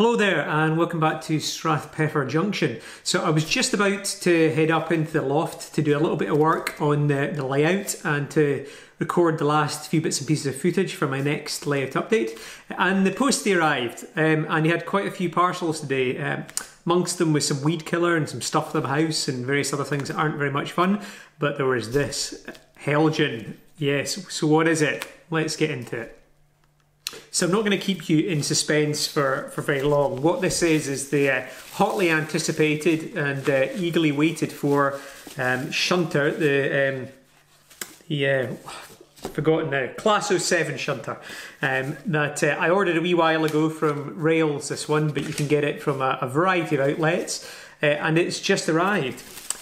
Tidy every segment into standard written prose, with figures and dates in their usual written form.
Hello there and welcome back to Strathpeffer Junction. So I was just about to head up into the loft to do a little bit of work on the layout and to record the last few bits and pieces of footage for my next layout update. And the postie arrived and he had quite a few parcels today. Amongst them was some weed killer and some stuff for the house and various other things that aren't very much fun. But there was this, Heljan. Yes, so what is it? Let's get into it. So I'm not going to keep you in suspense for very long. What this is the hotly anticipated and eagerly waited for Shunter, I've forgotten now, Class 07 Shunter, that I ordered a wee while ago from Rails, this one, but you can get it from a variety of outlets, and it's just arrived.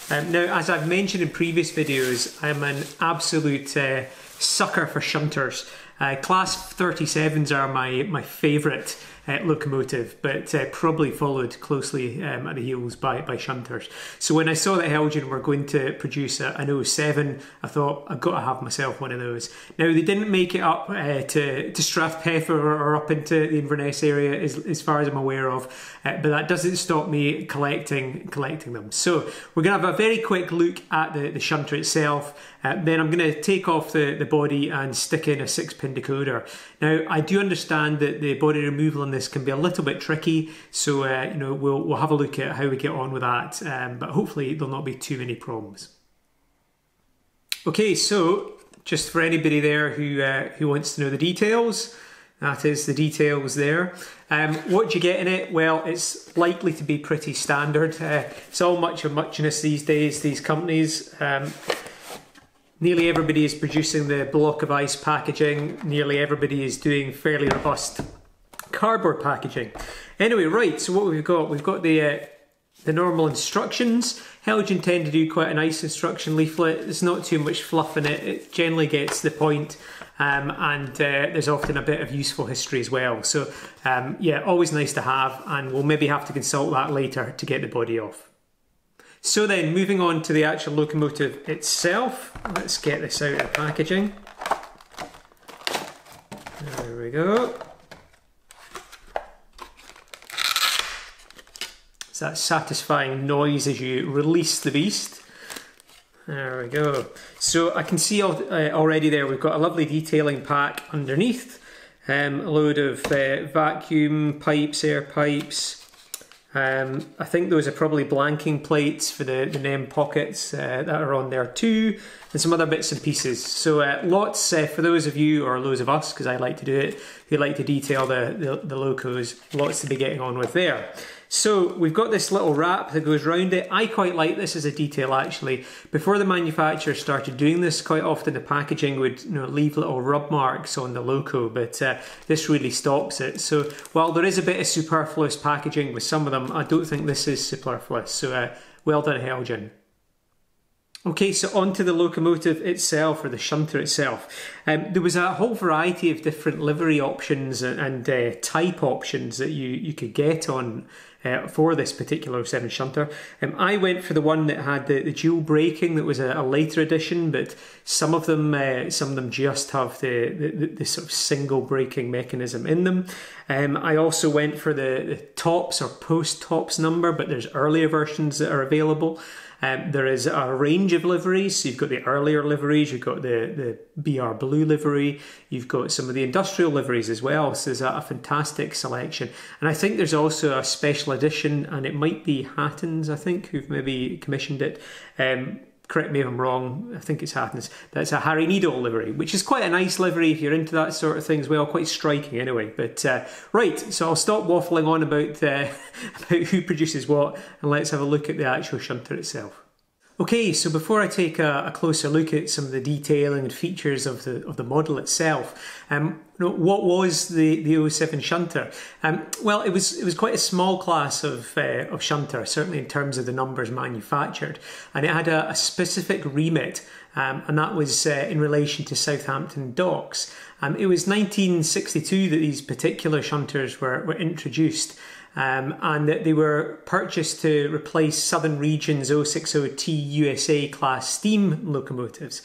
Now, as I've mentioned in previous videos, I'm an absolute sucker for Shunters. Class 37s are my favourite locomotive, but probably followed closely at the heels by Shunters. So when I saw that Heljan were going to produce an 07, I thought I've got to have myself one of those. Now they didn't make it up to Strathpeffer or up into the Inverness area as far as I'm aware of, but that doesn't stop me collecting them. So we're going to have a very quick look at the Shunter itself. Then I'm going to take off the body and stick in a 6-pin decoder. Now I do understand that the body removal on this can be a little bit tricky, so you know, we'll have a look at how we get on with that, but hopefully there'll not be too many problems. Okay, so just for anybody there who wants to know the details, that is the details there. What do you get in it? Well, it's likely to be pretty standard. It's all much of muchness these days, these companies. Nearly everybody is producing the block of ice packaging. Nearly everybody is doing fairly robust cardboard packaging. Anyway, right, so what we've got the normal instructions. Heljan tend to do quite a nice instruction leaflet. There's not too much fluff in it. It generally gets the point, and there's often a bit of useful history as well. So yeah, always nice to have, and we'll maybe have to consult that later to get the body off. So then, moving on to the actual locomotive itself, let's get this out of the packaging. There we go. It's that satisfying noise as you release the beast. There we go. So I can see already there we've got a lovely detailing pack underneath. A load of vacuum pipes, air pipes. I think those are probably blanking plates for the NEM pockets that are on there too, and some other bits and pieces. So lots for those of you, or those of us, because I like to do it, who like to detail the locos, lots to be getting on with there. So we've got this little wrap that goes around it. I quite like this as a detail actually. Before the manufacturer started doing this, quite often the packaging would leave little rub marks on the loco, but this really stops it. So while there is a bit of superfluous packaging with some of them, I don't think this is superfluous. So well done, Heljan. Okay, so onto the locomotive itself, or the Shunter itself. There was a whole variety of different livery options and type options that you could get on for this particular 07 Shunter. I went for the one that had the dual braking. That was a later edition, but some of them just have the sort of single braking mechanism in them. I also went for the tops or post tops number, but there's earlier versions that are available. There is a range of liveries. So you've got the earlier liveries, you've got the BR Blue livery, you've got some of the industrial liveries as well. So there's a fantastic selection. And I think there's also a special edition, and it might be Hatton's, I think, who've maybe commissioned it. Correct me if I'm wrong, I think it's Hatton's. That's a Harry Needle livery, which is quite a nice livery if you're into that sort of thing as well, quite striking anyway. But right, so I'll stop waffling on about, about who produces what, and let's have a look at the actual Shunter itself. Okay, so before I take a closer look at some of the detailing and features of the model itself, what was the 07 Shunter? Well, it was quite a small class of Shunter, certainly in terms of the numbers manufactured, and it had a specific remit, and that was in relation to Southampton docks. It was 1962 that these particular Shunters were introduced. And that they were purchased to replace Southern Region's 060T USA class steam locomotives,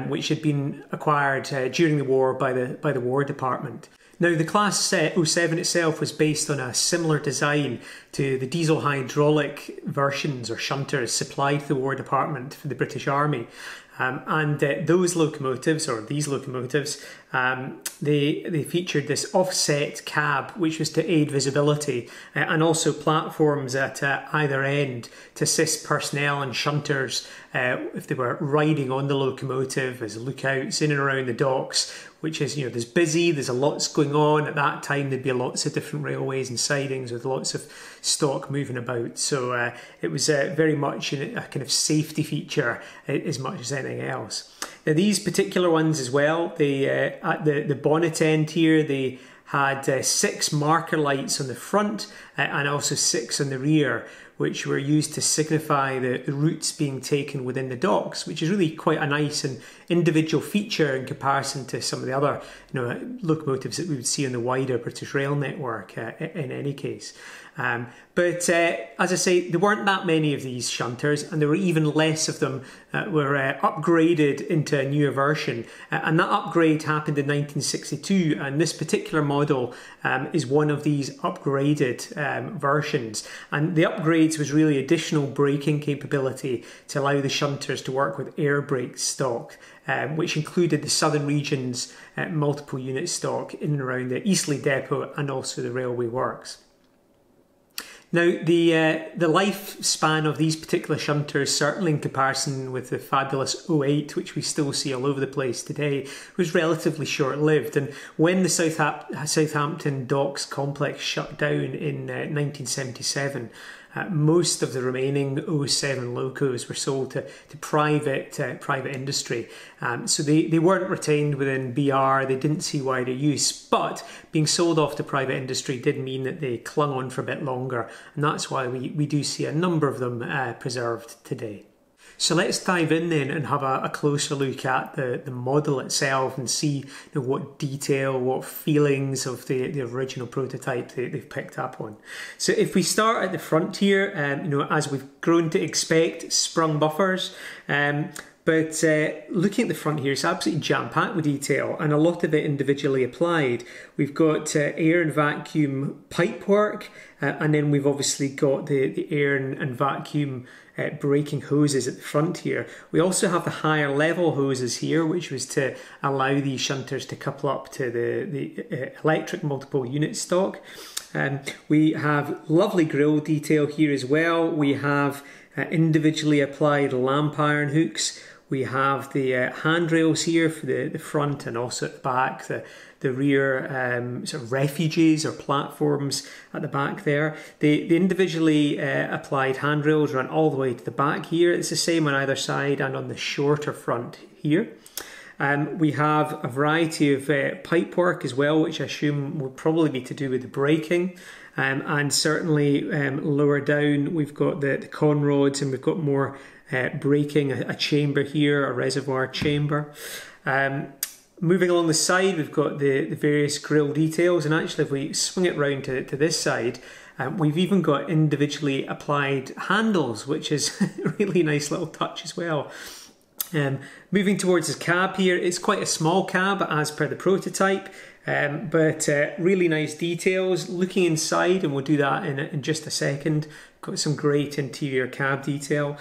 which had been acquired during the war by the War Department. Now the Class 07 itself was based on a similar design to the diesel hydraulic versions or shunters supplied to the War Department for the British Army. Those locomotives, or these locomotives, they featured this offset cab which was to aid visibility, and also platforms at either end to assist personnel and shunters if they were riding on the locomotive as lookouts in and around the docks, which is, you know, there's busy, there's a lots going on. At that time there'd be lots of different railways and sidings with lots of stock moving about, so it was very much a kind of safety feature as much as anything else. Now these particular ones as well, they at the bonnet end here, they had 6 marker lights on the front and also 6 on the rear, which were used to signify the routes being taken within the docks, which is really quite a nice and individual feature in comparison to some of the other, you know, locomotives that we would see on the wider British rail network in any case. But as I say, there weren't that many of these shunters, and there were even less of them that were upgraded into a newer version. And that upgrade happened in 1962, and this particular model is one of these upgraded versions. And the upgrades was really additional braking capability to allow the shunters to work with air brake stock, which included the Southern Region's multiple unit stock in and around the Eastleigh depot and also the railway works. Now, the lifespan of these particular shunters, certainly in comparison with the fabulous 08, which we still see all over the place today, was relatively short-lived. And when the Southampton Docks complex shut down in 1977, most of the remaining 07 locos were sold to private industry. So they weren't retained within BR, they didn't see wider use, but being sold off to private industry did mean that they clung on for a bit longer, and that's why we do see a number of them preserved today. So let's dive in then and have a closer look at the model itself and see, you know, what detail, what feelings of the original prototype they've picked up on. So if we start at the front here, you know, as we've grown to expect, sprung buffers. But looking at the front here, it's absolutely jam-packed with detail, and a lot of it individually applied. We've got air and vacuum pipework, and then we've obviously got the air and vacuum braking hoses at the front here. We also have the higher level hoses here, which was to allow these shunters to couple up to the electric multiple unit stock. We have lovely grille detail here as well. We have individually applied lamp iron hooks. We have the handrails here for the front and also at the back, the rear sort of refuges or platforms at the back there. The individually applied handrails run all the way to the back here. It's the same on either side and on the shorter front here. We have a variety of pipework as well, which I assume will probably be to do with the braking. And certainly lower down we've got the con rods, and we've got more braking, a chamber here, a reservoir chamber. Moving along the side, we've got the various grille details, and actually if we swing it round to this side, we've even got individually applied handles, which is a really nice little touch as well. Moving towards the cab here, it's quite a small cab as per the prototype, but really nice details. Looking inside, and we'll do that in just a second, got some great interior cab detail.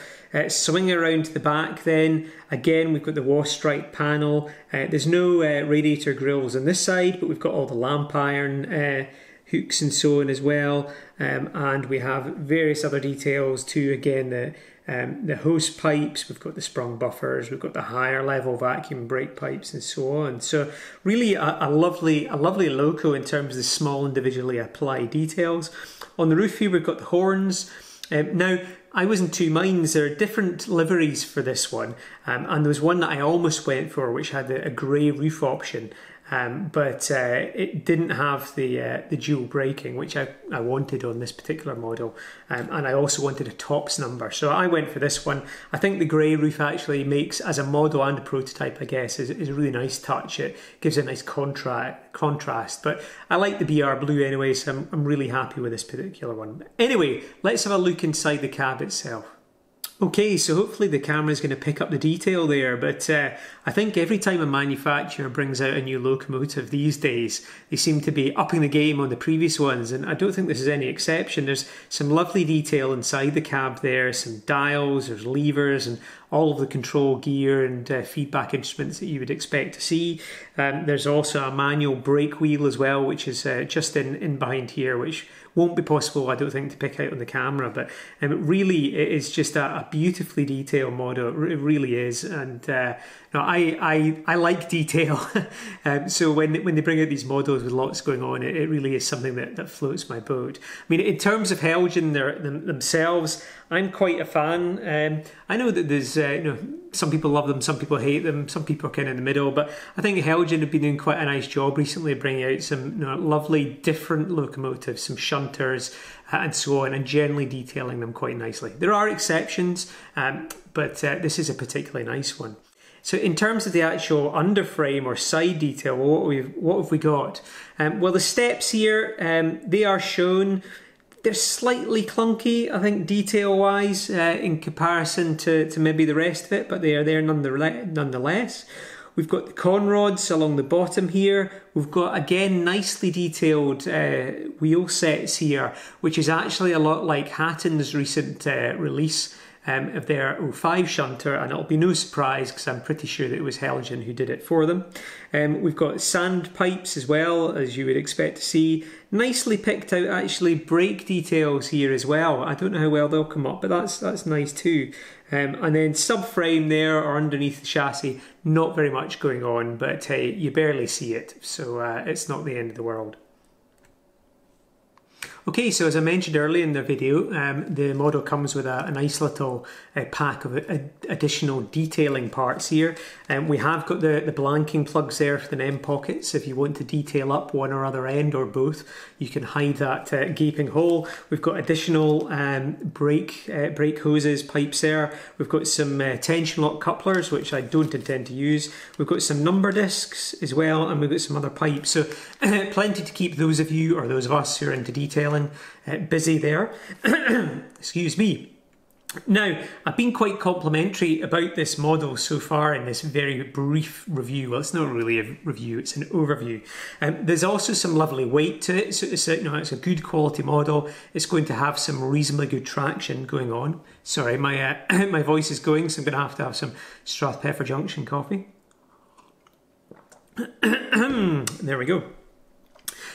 Swinging around to the back then, again we've got the wash stripe panel. There's no radiator grills on this side, but we've got all the lamp iron hooks and so on as well, and we have various other details too. Again, the hose pipes, we've got the sprung buffers, we've got the higher level vacuum brake pipes and so on. So really a lovely loco in terms of the small individually applied details. On the roof here we've got the horns. Now I was in two minds. There are different liveries for this one, and there was one that I almost went for which had a grey roof option. But it didn't have the dual braking, which I wanted on this particular model, and I also wanted a tops number, so I went for this one. I think the grey roof actually makes, as a model and a prototype I guess, is a really nice touch. It gives a nice contrast, but I like the BR blue anyway, so I'm really happy with this particular one. Anyway, let's have a look inside the cab itself. Okay, so hopefully the camera is going to pick up the detail there, but I think every time a manufacturer brings out a new locomotive these days, they seem to be upping the game on the previous ones, and I don't think this is any exception. There's some lovely detail inside the cab there, some dials, there's levers, and all of the control gear and feedback instruments that you would expect to see. There's also a manual brake wheel as well, which is just in behind here, which won't be possible, I don't think, to pick out on the camera, but really it is just a beautifully detailed model. It really is, and no, I like detail. So when they bring out these models with lots going on, it really is something that floats my boat. I mean, in terms of Heljan themselves, I'm quite a fan. I know that there's some people love them, some people hate them, some people are kind of in the middle, but I think Heljan have been doing quite a nice job recently bringing out some lovely different locomotives, some Shunters and so on, and generally detailing them quite nicely. There are exceptions, but this is a particularly nice one. So in terms of the actual underframe or side detail, what have we got? Well, the steps here, they are shown. They're slightly clunky, I think, detail-wise, in comparison to maybe the rest of it, but they are there nonetheless. We've got the conrods along the bottom here. We've got, again, nicely detailed wheel sets here, which is actually a lot like Hatton's recent release of their 05 shunter, and it'll be no surprise because I'm pretty sure that it was Heljan who did it for them. We've got sand pipes as well, as you would expect to see. Nicely picked out actually brake details here as well. I don't know how well they'll come up, but that's nice too. And then subframe there or underneath the chassis, not very much going on, but hey, you barely see it, so it's not the end of the world. Okay, so as I mentioned earlier in the video, the model comes with a nice little pack of additional detailing parts here. We have got the blanking plugs there for the end pockets. If you want to detail up one or other end or both, you can hide that gaping hole. We've got additional brake hoses, pipes there. We've got some tension lock couplers, which I don't intend to use. We've got some number discs as well, and we've got some other pipes. So plenty to keep those of you, or those of us who are into detailing, busy there. Excuse me. Now, I've been quite complimentary about this model so far in this very brief review. Well, it's not really a review, it's an overview. There's also some lovely weight to it, so it's a good quality model. It's going to have some reasonably good traction going on. Sorry, my my voice is going, so I'm going to have some Strathpeffer Junction coffee. There we go.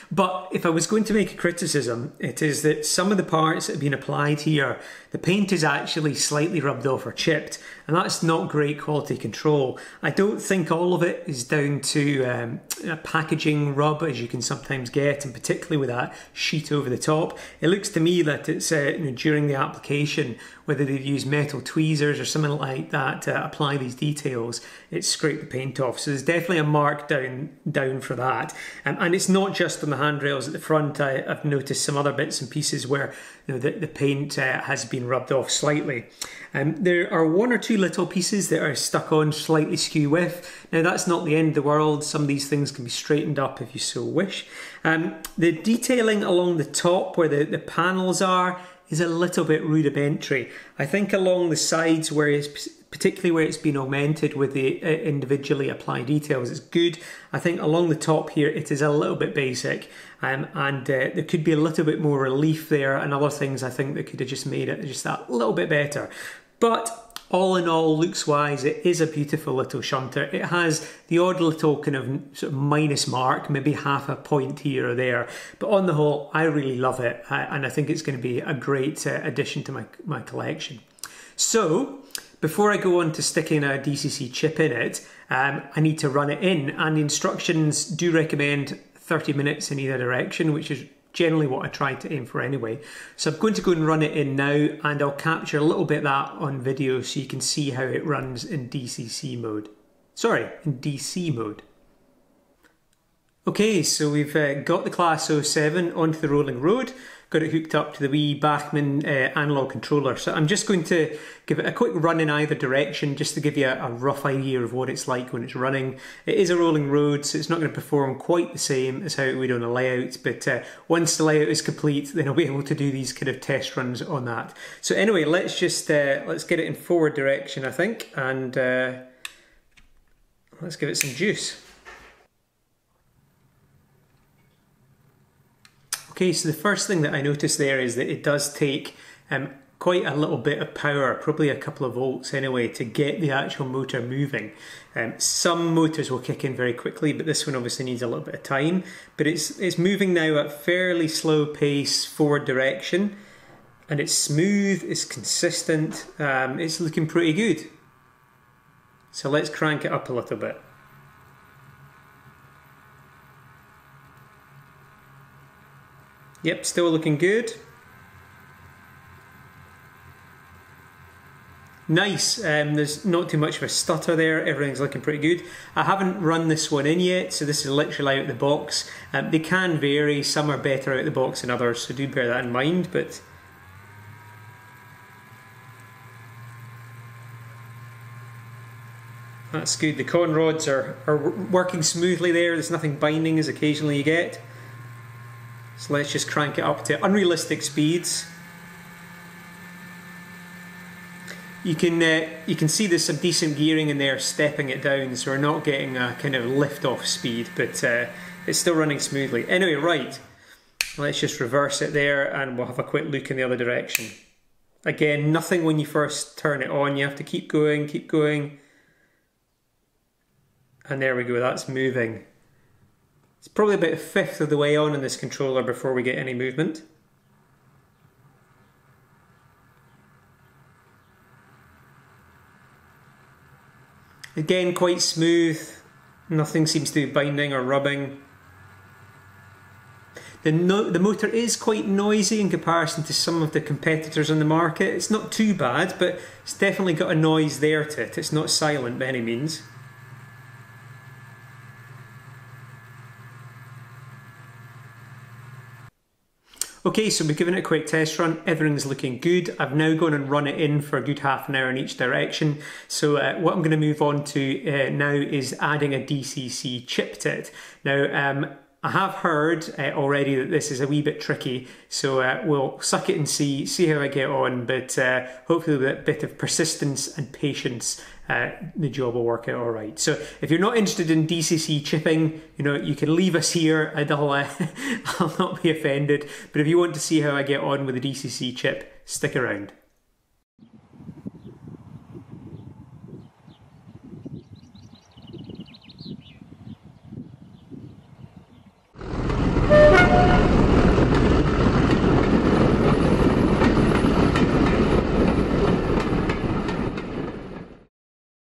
But if I was going to make a criticism, it is that some of the parts that have been applied here, the paint is actually slightly rubbed off or chipped, and that's not great quality control. I don't think all of it is down to a packaging rub, as you can sometimes get, and particularly with that sheet over the top. It looks to me that it's during the application, whether they've used metal tweezers or something like that to apply these details, it's scraped the paint off. So there's definitely a mark down for that. And it's not just on the handrails at the front. I've noticed some other bits and pieces where the paint has been rubbed off slightly. There are one or two little pieces that are stuck on slightly skew with. Now that's not the end of the world. Some of these things can be straightened up if you so wish. The detailing along the top where the panels are is a little bit rudimentary. I think along the sides particularly where it's been augmented with the individually applied details, it's good. I think along the top here it is a little bit basic, and there could be a little bit more relief there, and other things I think that could have just made it just that little bit better. But all in all, looks-wise, it is a beautiful little shunter. It has the odd little kind of sort of minus mark, maybe half a point here or there. But on the whole, I really love it, and I think it's going to be a great addition to my collection. So, before I go on to sticking a DCC chip in it, I need to run it in, and the instructions do recommend 30 minutes in either direction, which is generally what I try to aim for anyway. So I'm going to go and run it in now, and I'll capture a little bit of that on video so you can see how it runs in DCC mode. Sorry, in DC mode. Okay, so we've got the Class 07 onto the rolling road. got it hooked up to the wee Bachmann analog controller. So I'm just going to give it a quick run in either direction just to give you a rough idea of what it's like when it's running. It is a rolling road, so it's not going to perform quite the same as how it would on a layout, but once the layout is complete, then I'll be able to do these kind of test runs on that. So anyway, let's just let's get it in forward direction, I think, and let's give it some juice. Okay, so the first thing that I noticed there is that it does take quite a little bit of power, probably a couple of volts anyway, to get the actual motor moving. Some motors will kick in very quickly, but this one obviously needs a little bit of time. But it's moving now at fairly slow pace, forward direction, and it's smooth, it's consistent, it's looking pretty good. So let's crank it up a little bit. Yep, still looking good. Nice, there's not too much of a stutter there, everything's looking pretty good. I haven't run this one in yet, so this is literally out of the box. They can vary, some are better out of the box than others, so do bear that in mind. But that's good, the con rods are working smoothly there, there's nothing binding as occasionally you get. So let's just crank it up to unrealistic speeds. You can see there's some decent gearing in there stepping it down, so we're not getting a kind of lift-off speed, but it's still running smoothly. Anyway, right, let's just reverse it there and we'll have a quick look in the other direction. Again, nothing when you first turn it on, you have to keep going, keep going. And there we go, that's moving. It's probably about a fifth of the way on in this controller before we get any movement. Again, quite smooth, nothing seems to be binding or rubbing. The motor is quite noisy in comparison to some of the competitors on the market. It's not too bad, but it's definitely got a noise there to it. It's not silent by any means. Okay, so we've given it a quick test run, everything's looking good. I've now gone and run it in for a good half an hour in each direction. So what I'm going to move on to now is adding a DCC chip to it. Now, I have heard already that this is a wee bit tricky, so we'll suck it and see how I get on, but hopefully with a bit of persistence and patience, the job will work out all right. So if you're not interested in DCC chipping, you can leave us here and I'll not be offended, but if you want to see how I get on with the DCC chip, stick around.